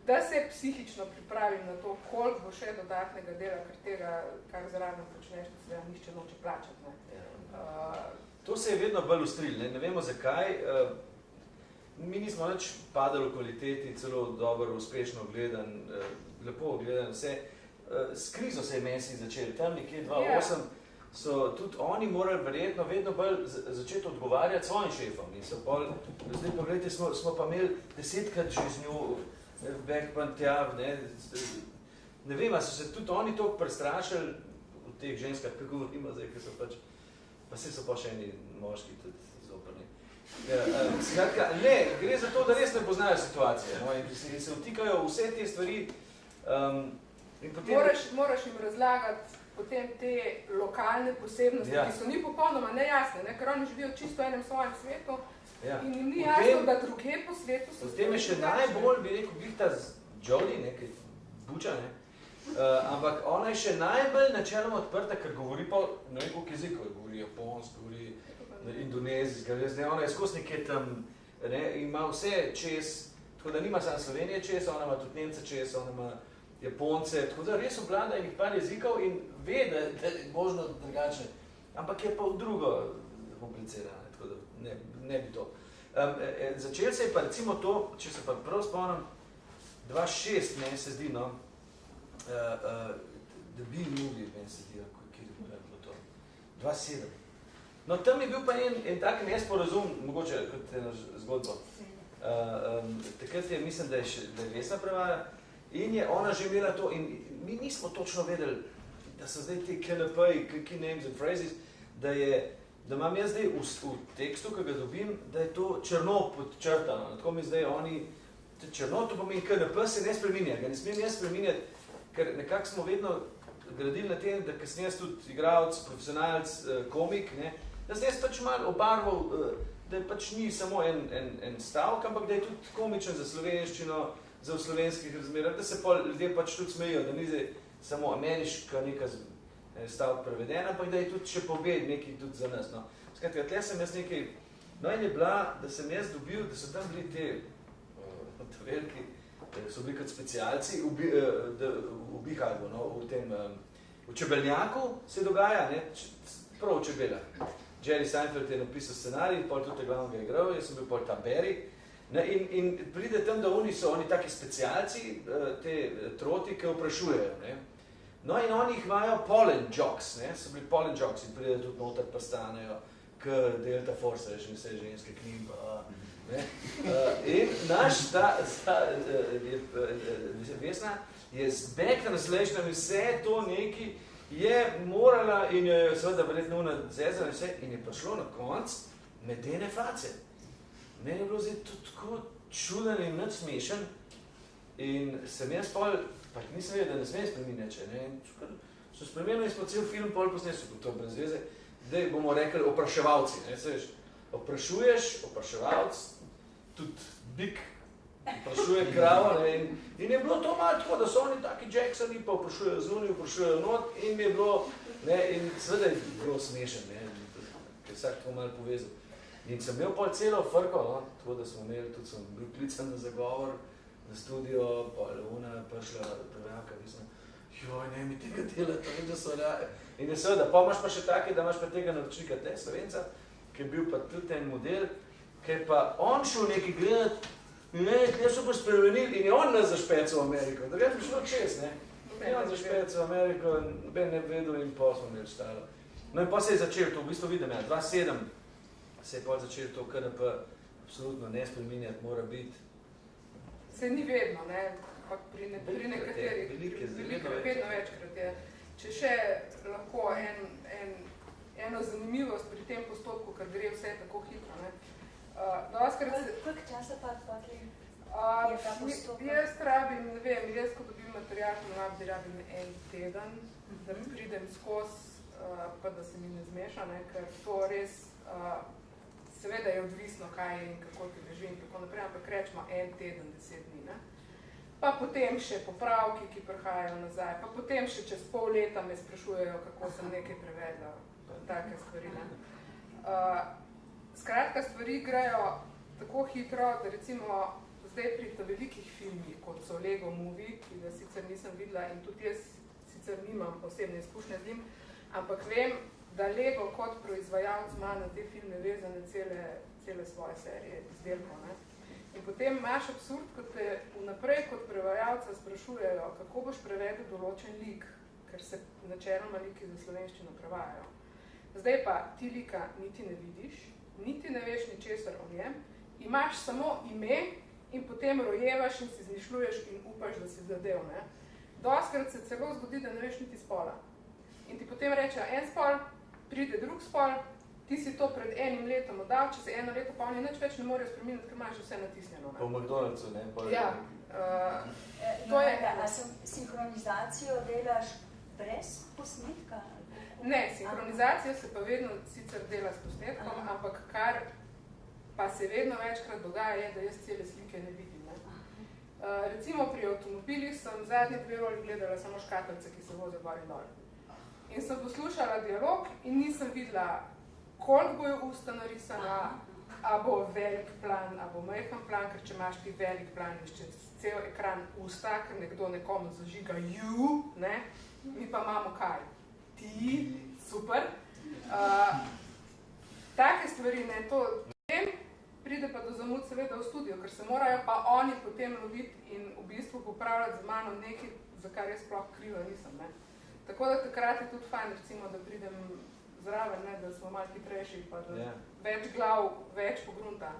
Da se psihično pripravim na to, koliko bo še dodatnega dela, ker tega, kar zraven počneš, da se nišče noče plačati. To se je vedno bolj ustrili, ne vemo zakaj. Mi nismo nič padali v kvaliteti, celo dobro, uspešno gledan, lepo gledan, vse. S krizo se je Messi začeli, tam nekje 2008 so tudi oni morali verjetno vedno bolj začeti odgovarjati svojim šefom. In so bolj, zdaj pa gledajte, smo pa imeli 10krat že z njo backpantjav, ne vem, so se tudi oni toliko prestrašili v teh ženskah, kako govorimo zdaj, ker so pač, pa se so pa še eni moški tudi zoprni. Skratka, ne, gre za to, da res ne poznajo situacije, no, in se vtikajo vse te stvari. In potem... Moraš jim razlagati potem te lokalne posebnosti, ki so ni popolnoma nejasne, ne? Ker oni živijo čisto v enem svojem svetu in jim ni jasno, da druge po svetu so... Potem je še najbolj, bi rekel, glihta z Jodie, nekaj buča, ampak ona je še najbolj načeloma odprta, ker govori pa, ne vem koliko jezikov, govori japonsko, govori indonezijsko, ona je skozi nekje tam, ima vse čez, tako da nima samo Slovenije čez, ona ima tudi Nemce čez, ona ima Japonce, tako da res obvlada enih par jezikov in ve, da je možno drugačne, ampak je pa v drugo komplicirane, tako da ne bi to. Začel se je pa recimo to, če se pa prav spomnim, 2006, meni se zdi, no, The Bee Movie, meni se zdi, kjer je bilo to, 2007. No, tam je bil pa en tak nesporazum, mogoče kot eno zgodbo. Takrat je, mislim, da je Vesna prevara, in je ona že imela to, in mi nismo točno vedeli, da so zdaj te KNP-ji, key names and phrases, da imam jaz zdaj v tekstu, ki ga dobim, da je to črno podčrtano. Tako mi zdaj oni, črno, to pomeni KNP, se ne spreminja, ga ne smem jaz spreminjati, ker nekako smo vedno gradili na tem, da kasneje jaz tudi igralec, profesionalec, komik, da sem jaz pač malo obarval, da pač ni samo en stavk, ampak da je tudi komičen za slovenščino, za v slovenskih razmerah, da se ljudje pač tudi smejijo, da ni samo ameriška neka stavk prevedena, ampak da je tudi še pobed nekaj tudi za nas. No. Skratka, tle sem jaz nekaj, no in je bila, da sem jaz dobil, da so tam bili te veliki, so bili kot specialci v Bihalbu, no, v Čebelnjaku se dogaja, prav v Čebelah. Jerry Seinfeld je napisal scenarij, pol tudi glavnega igral, jaz sem bil pol tam Barry. In pride tam, da oni so taki specialci, te troti, ki vprašujejo. No in oni jih imajo pollen jocks, so bili pollen jocks in pride tudi noter pa stanejo, Delta Force, že vse ženske k njim. In naš Vesna je z back translation vse to neki je morala in jo je seveda verjetno zezala vse in je prišlo na konc medene face. Meni je bilo zdaj to tako čuden in nič smešen in sem jaz pol, pa nisem vedel, da ne smem spreminjati, ne, in so spremenili smo cel film pol posnesel, to je brez veze, da bomo rekli opraševalci, ne, se veš, oprašuješ, opraševalc, tudi bik oprašuje kravo, ne, in je bilo to malo tako, da so oni taki Jacksoni, pa oprašujejo zunaj, oprašujejo not in mi je bilo, ne, in seveda je bilo smešen, ne, ker vsak to malo povezal. In sem imel pol celo frko, no, tako da smo imeli, tudi sem bil klican na zagovor, na studio, pa Leona je prišla prevajalka, mislim, joj, ne mi tega delati, in da so raje. In je seveda, pa imaš pa še take, da imaš pa tega naročnika, ne, Slovenca, ki je bil pa tudi en model, ki je pa on šel nekaj gledati, ne, so pa spremenili in je on nas zašpecil v Ameriko, da bi šlo čez, ne. Je on zašpecil v Ameriko, noben ne vedel in pa smo imeli stalo. No in pa se je začel to, v bistvu vidim, 2007 se je pa začel to KNP absolutno ne spreminjati, mora biti. Se ni vedno, ne, ampak pri nekaterih, vedno večkrat je. Če še lahko eno zanimivost pri tem postopku, ker gre vse tako hitro, ne. Koliko časa pa je ta postopek? Jaz rabim, ne vem, jaz ko dobim material, rabim en teden, da pridem skozi, pa da se mi ne zmeša, ne, ker to res seveda je odvisno, kaj je in kako ti leži in tako naprej, ampak rečemo en teden, 10 dni, ne. Pa potem še popravki, ki prihajajo nazaj, pa potem še čez pol leta me sprašujejo, kako sem nekaj prevedla, take stvari, ne. Skratka, stvari grejo tako hitro, da recimo zdaj pri velikih filmih, kot so Lego Movie, ki ga sicer nisem videla in tudi jaz sicer nimam posebne izkušnje z njim, ampak vem, da Lego kot proizvajalc ima na te filme vezane cele svoje serije izdelkov, ne. In potem imaš absurd, ko te vnaprej kot prevajalca sprašujejo, kako boš prevedel določen lik, ker se načeloma liki za slovenščino prevajajo. Zdaj pa ti lika niti ne vidiš, niti ne veš ničesar o njem, imaš samo ime in potem rojevaš in si izmišljuješ in upaš, da si zadev, ne. Dostikrat se celo zgodi, da ne veš niti spola. In ti potem reče en spol, pride drug spol, ti si to pred enim letom oddal, če se eno leto pa oni nič več ne morejo spreminjati, ker imaš vse natisnjeno. Pa v McDonald'su, ne? Ja. A sinhronizacijo delaš brez posnetka? Ne, sinhronizacija se pa vedno sicer dela s posnetkom, ampak kar pa se vedno večkrat dogaja je, da jaz cele slike ne vidim. Ne? Recimo pri avtomobilih sem zadnje 2 roli gledala samo škatlice, ki se vozijo gor in dol. In sem poslušala dialog in nisem videla, koliko bojo usta narisana, a bo velik plan, a bo majhen plan, ker če imaš ti velik plan in čez cel ekran usta, ker nekdo nekomu zažiga ne, mi pa imamo kaj? Ti, super. Take stvari, ne, to vem, pride pa do zamud seveda v studio, ker se morajo pa oni potem loviti in v bistvu popravljati z mano nekaj, za kar jaz sploh kriva nisem, ne. Tako da takrat je tudi fajn, recimo, da pridem zraven, ne, da smo malo hitrejši, pa da več glav, več pogrunta.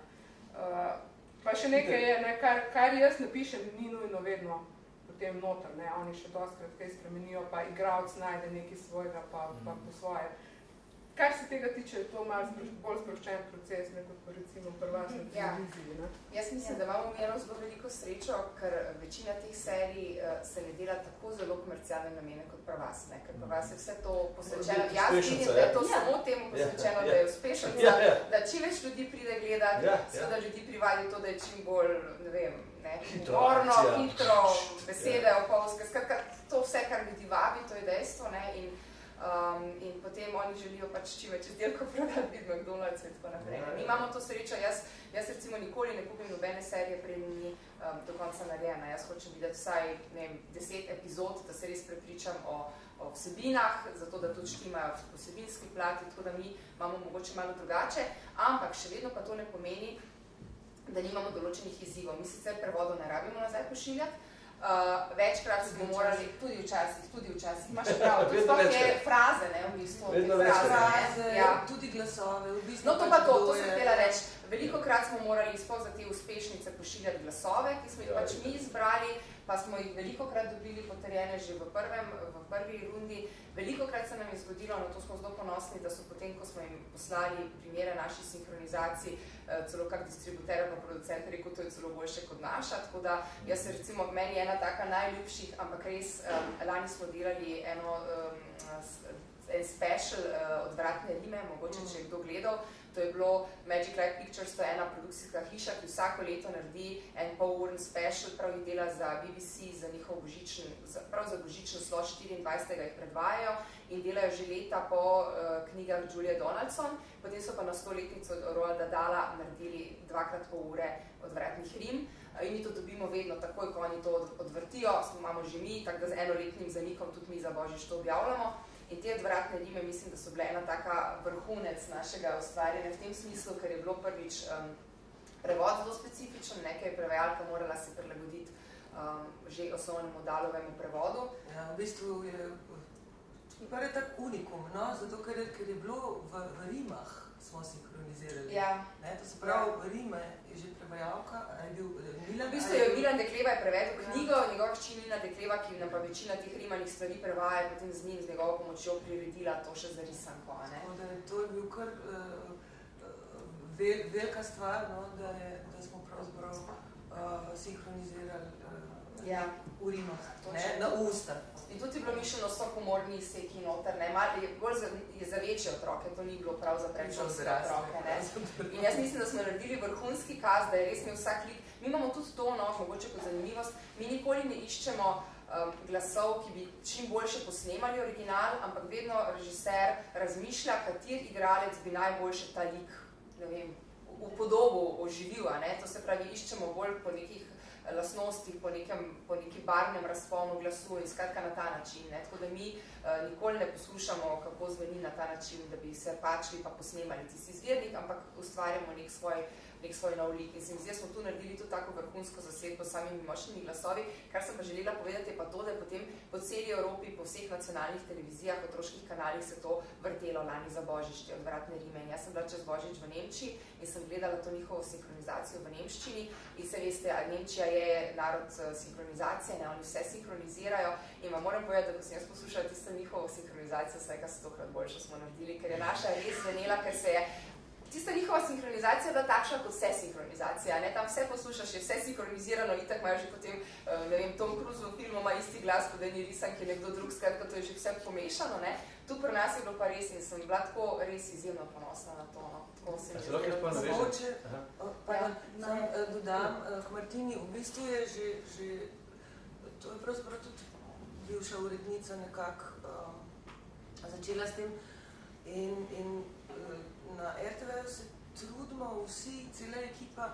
Pa še nekaj je, ne, kar jaz napišem, ni nujno vedno potem noter, ne, oni še dostikrat kaj spremenijo, pa igralec najde nekaj svojega, pa po svoje. Kar se tega tiče, je to malo bolj sproščen proces, ne, kot pa recimo prvasne televiziji, ne. Jaz mislim, da imamo imelo zelo veliko srečo, ker večina teh serij se ne dela tako zelo komercialne namene kot pri vas, ne, ker pri vas je vse to posvečeno. Jaz vidim, da je to samo temu posvečeno, da je uspešnica, da čim več ljudi pride gledati, seveda ljudi privadi to, da je čim bolj, ne vem, humorno, hitro, besede, opolske, skratka, to vse, kar ljudi vabi, to je dejstvo, ne, in potem oni želijo pač čim več izdelkov prodati, vid McDonald's in tako naprej. Mi imamo to srečo, jaz recimo nikoli ne kupim nobene serije, prej ni do konca narejena. Jaz hočem videti vsaj, ne vem, 10 epizod, da se res prepričam o vsebinah, zato da tudi štimajo vsebinski plati, tako da mi imamo mogoče malo drugače, ampak še vedno pa to ne pomeni, da nimamo določenih izzivov. Mi sicer prevodov ne rabimo nazaj pošiljati, Večkrat smo morali, tudi včasih, imaš prav, tudi sploh je fraze, ne, v bistvu, fraze, tudi glasove, v bistvu. No, to sem htela reči. Velikokrat smo morali sploh za te uspešnice pošiljati glasove, ki smo jih pač mi izbrali, pa smo jih velikokrat dobili potrjene že v prvi rundi. Velikokrat se nam je zgodilo, na to smo zelo ponosni, da so potem, ko smo jim poslali primere naših sinhronizacij, celo kak distributer pa producent rekel, to je celo boljše kot naša, tako da jaz se recimo, meni je ena taka najljubših, ampak res, lani smo delali en special odvratne rime, mogoče če je kdo gledal. To je bilo Magic Light Pictures, to je ena produkcijska hiša, ki vsako leto naredi en pol-urn special, prav jih dela za BBC, za njihov božičen slot 24. jih predvajajo in delajo že leta po knjigah Julie Donaldson. Potem so pa na 100-letnico Roalda Dahla naredili 2x pol ure odvratnih rim. In mi to dobimo vedno takoj, ko oni to odvrtijo, imamo že mi, tako da z enoletnim zanikom tudi mi za Božič to objavljamo. In te odvratne rime mislim, da so bile ena taka vrhunec našega ustvarjanja v tem smislu, ker je bilo prvič prevod zelo specifičen, nekaj je prevajalka morala se prilagoditi že osnovnemu Dahlovemu prevodu. Ja, v bistvu je prvi tak unikum, no? Zato ker je bilo v rimah smo sinhronizirali. Ja. Ne, to se pravi, rime je že prevajalka, je bil Milan. V bistvu je Milan Dekleva je prevedel knjigo, njegova hči Nina Dekleva, ki nam pa večina teh rimanih stvari prevaja, potem z njim, z njegovo pomočjo priredila to še za risanko. To je bil kar velika stvar, no, da smo pravzaprav sinhronizirali v rimah, na usta. In tudi je bilo mišljeno so humorni seki noter, bolj je za večje otroke, to ni bilo prav za predšolske otroke. In jaz mislim, da smo naredili vrhunski kaz, da je res imel vsak lik. Mi imamo tudi to, no, mogoče kot zanimivost, mi nikoli ne iščemo glasov, ki bi čim boljše posnemali original, ampak vedno režiser razmišlja, kater igralec bi najboljše ta lik, ne vem, v podobu oživil, ne? To se pravi, iščemo bolj po nekih lastnostih, po neki barvnem razponu glasu in skratka na ta način. Ne? Tako da mi nikoli ne poslušamo, kako zveni na ta način, da bi se pačili pa posnemali tisti izvirnik, ampak ustvarjamo nek svoj nov lik. In se mi zdi, da smo tu naredili tudi tako vrhunsko zasedbo s samimi močnimi glasovi. Kar sem pa želela povedati je pa to, da je potem po celi Evropi, po vseh nacionalnih televizijah, otroških kanalih se to vrtelo lani za Božič, te odvratne rime. In jaz sem bila čez Božič v Nemčiji in sem gledala to njihovo sinhronizacijo v nemščini. In se veste, Nemčija je narod sinhronizacije, ne, oni vse sinhronizirajo. In vam moram povedati, da ko sem jaz poslušala tisto njihovo sinhronizacijo, vsega 100-krat boljše smo naredili, ker je naša res zvenela, ker se je tista njihova sinhronizacija je bila takšna kot vse sinhronizacija, ne, tam vse poslušaš, je vse sinhronizirano, itak imajo že potem, ne vem, Tom Cruise v filmu ima isti glas, kot da ni risan, ki je nekdo drug, skratka, to je že vse pomešano, ne. Tu pri nas je bilo pa res in sem bila tako res izjemno ponosna na to, no. Tako se mi je Mogoče, dodam, k Martini, v bistvu je že to je pravzaprav tudi bivša urednica nekako začela s tem in na RTV se trudimo vsi, cela ekipa,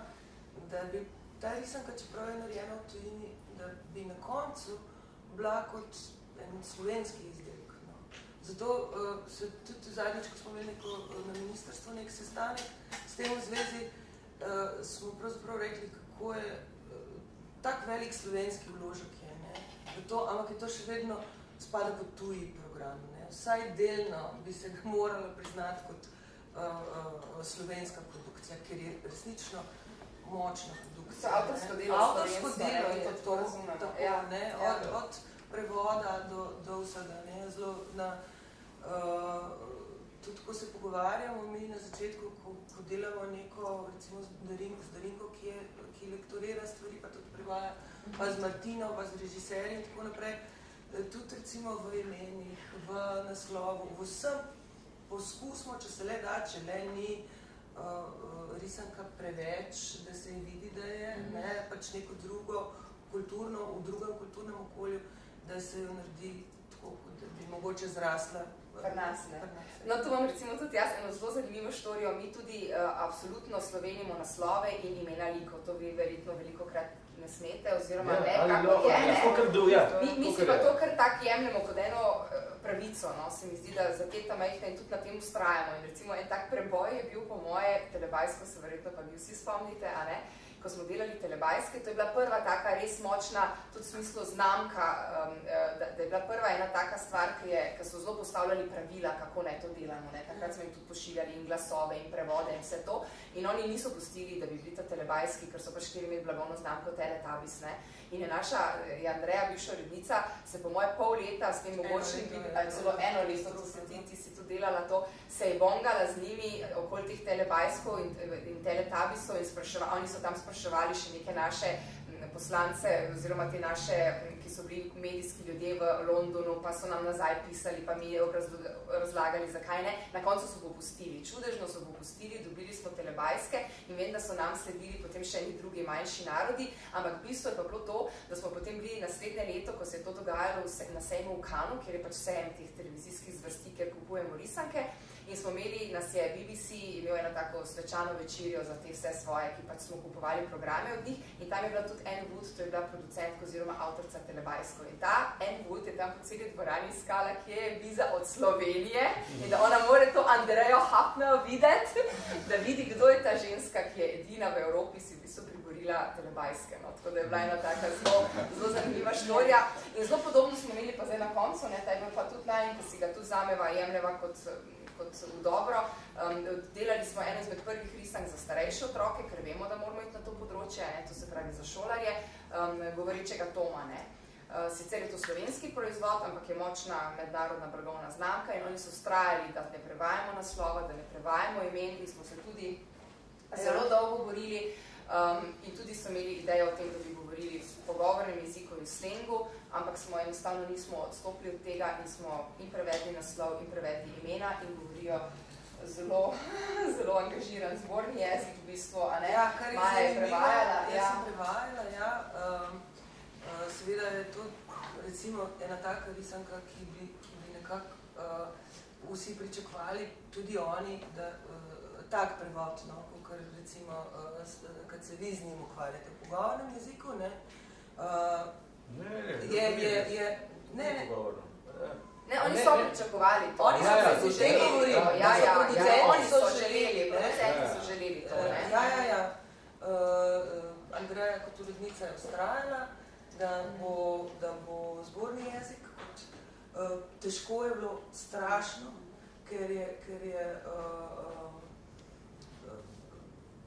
da bi ta risanka, čeprav je narejena v tujini, da bi na koncu bila kot en slovenski izdelek. No. Zato se tudi zadnjič, ko smo imeli na ministrstvu nek sestanek s tem v zvezi, smo pravzaprav rekli, kako je tak velik slovenski vložek je, ne, v to, ampak je to še vedno spada kot tuji program. Ne. Vsaj delno bi se ga moralo priznati kot slovenska produkcija, ker je resnično močna produkcija. Avtorsko delo je to, tako, ja. Ne, od prevoda do vsega. Ne, zelo tudi ko se pogovarjamo mi na začetku, ko delamo neko, recimo z Darinko, ki lektorira stvari, pa tudi prevaja, pa z Martino, pa z režiserjem in tako naprej, tudi recimo v imenih, v naslovu, v vsem poskusimo, če se le da, če le ni risanka preveč, da se vidi, da je ne, pač neko drugo kulturno, v drugem kulturnem okolju, da se jo naredi tako, da bi mogoče zrasla pri nas. No, tu imam recimo tudi jaz eno zelo zanimivo štorijo. Mi tudi absolutno slovenimo naslove in imena likov. To vi verjetno velikokrat ne smete, oziroma ne, kako je. Mi si pa to kar tak jemljamo kot eno pravico, no, se mi zdi, da za teta majhna in tudi na tem ustrajamo. In recimo en tak preboj je bil po moje, telebajsko se verjetno pa vi vsi spomnite, a ne, ko smo delali telebajske, to je bila prva taka res močna, tudi v smislu znamka, da je bila prva ena taka stvar, ki so zelo postavljali pravila, kako naj to delamo. Ne. Takrat smo jim tudi pošiljali in glasove in prevode in vse to. In oni niso pustili, da bi bili ta telebajski, ker so pač hteli imeti blagovno znamko Teletubbies. Ne. In je Andreja, bivša urednica, se po moje pol leta s tem mogočnim, celo eno leto, ti si tu delala to, se je bongala z njimi okoli teh telebajskov in Teletubbiesov in oni so tam spraševali še neke naše poslance oziroma te naše, ki so bili medijski ljudje v Londonu, pa so nam nazaj pisali, pa mi razlagali, zakaj ne. Na koncu so popustili, čudežno so popustili, dobili smo telebajske in vem, da so nam sledili potem še eni drugi manjši narodi, ampak bistvo je pa bilo to, da smo potem bili naslednje leto, ko se je to dogajalo na sejmu v Cannesu, kjer je pač sejem teh televizijskih zvrsti, kjer kupujemo risanke. In smo imeli, nas je BBC imel eno tako svečano večerjo za te vse svoje, ki pač smo kupovali programe od njih in tam je bila tudi Anne Wood, to je bila producentka oziroma avtorica telebajskov. In ta Anne Wood je tam po celi dvorani iskala, kje je viza od Slovenije in da ona more to Andrejo Hafner videti, da vidi, kdo je ta ženska, ki je edina v Evropi si v bistvu priborila telebajske. No. Tako da je bila ena taka zelo zanimiva štorija. In zelo podobno smo imeli pa zdaj na koncu, ne, ta je bil pa tudi najn, ki si ga tudi zameva, jemljeva kot v dobro. Delali smo eno izmed prvih risank za starejše otroke, ker vemo, da moramo iti na to področje, ne, to se pravi za šolarje, govorečega Toma. Ne. Sicer je to slovenski proizvod, ampak je močna mednarodna blagovna znamka in oni so vztrajali, da ne prevajamo naslova, da ne prevajamo imen in smo se tudi zelo dolgo borili in tudi so imeli idejo o tem, da bi govorili v pogovornem jeziku in slengu, ampak smo enostavno nismo odstopili od tega in smo in prevedli naslov in prevedli imena in govorijo zelo, zelo angažiran zborni jezik v bistvu, a ne? Ja, kar je Maja je prevajala. Jaz sem prevajala, ja. Seveda je to recimo ena taka risanka, ki bi nekako vsi pričakovali, tudi oni, da tak prevod, no, kot recimo, kad se vi z njim ukvarjate v pogovornem jeziku, ne, Ne, oni so pričakovali to. Oni so se že govorili. Oni so želeli, producenti so želeli to, ne? Ja. Andreja kot urednica je vztrajala, da bo zborni jezik, težko je bilo strašno, ker je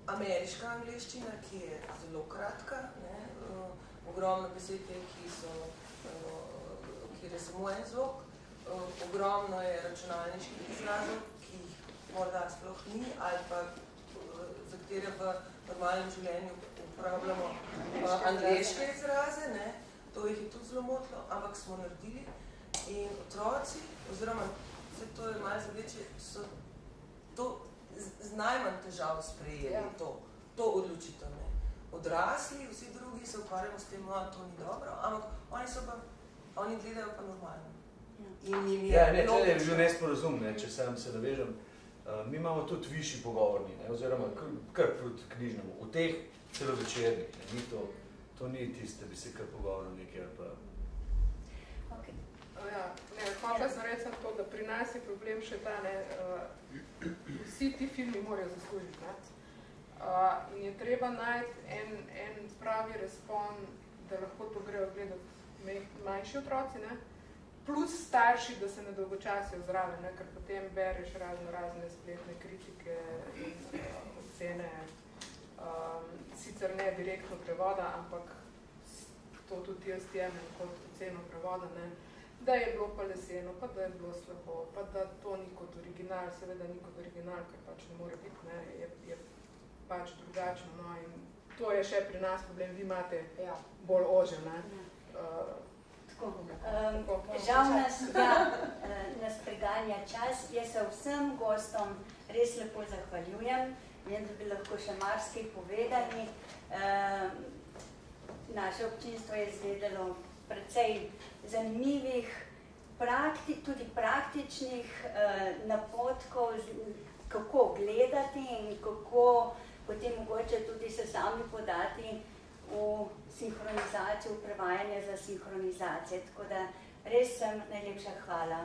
ameriška angleščina, ki je zelo kratka, ne, ogromno besed, kjer je samo en zvok, ogromno je računalniških izrazov, ki jih morda sploh ni, ali pa za katere v normalnem življenju uporabljamo angleške izraze, ne, to jih je tudi zelo motilo, ampak smo naredili in otroci, oziroma vse to je malo zaveče, so to z najmanj težav sprejeli, to odločitev, ne. Odrasli, vsi drugi se ukvarjamo s tem, to ni dobro, ampak oni gledajo pa normalno. In jim je ne, tle je bil nesporazum, ne, če sam se navežem. Mi imamo tudi višji pogovorni, ne, oziroma kar proti knjižnemu. V teh celovečernih, ne, to ni tiste, bi se kar pogovoril nekaj ali pa... Hvala sem reči to, da pri nas je problem še ta, ne, vsi ti filmi morajo zaslužiti, ne. In je treba najti en pravi razpon, da lahko to grejo gledati manjši otroci, ne, plus starši, da se ne dolgočasijo zraven, ne, ker potem bereš razne spletne kritike in ocene, sicer ne direktno prevoda, ampak to tudi jaz jemem kot oceno prevoda, ne, da je bilo pa leseno, pa da je bilo slabo, pa da to ni kot original, seveda ni kot original, ker pač ne more biti, ne, je pač drugačno, no, in to je še pri nas problem, vi imate bolj ože, ne. Žal nas preganja čas, jaz se vsem gostom res lepo zahvaljujem, vem, da bi lahko še marsikaj povedali. Naše občinstvo je izvedelo precej zanimivih, tudi praktičnih napotkov, kako gledati in kako potem mogoče tudi se sami podati v sinhronizacijo, v prevajanje za sinhronizacijo. Tako da res sem najlepša hvala.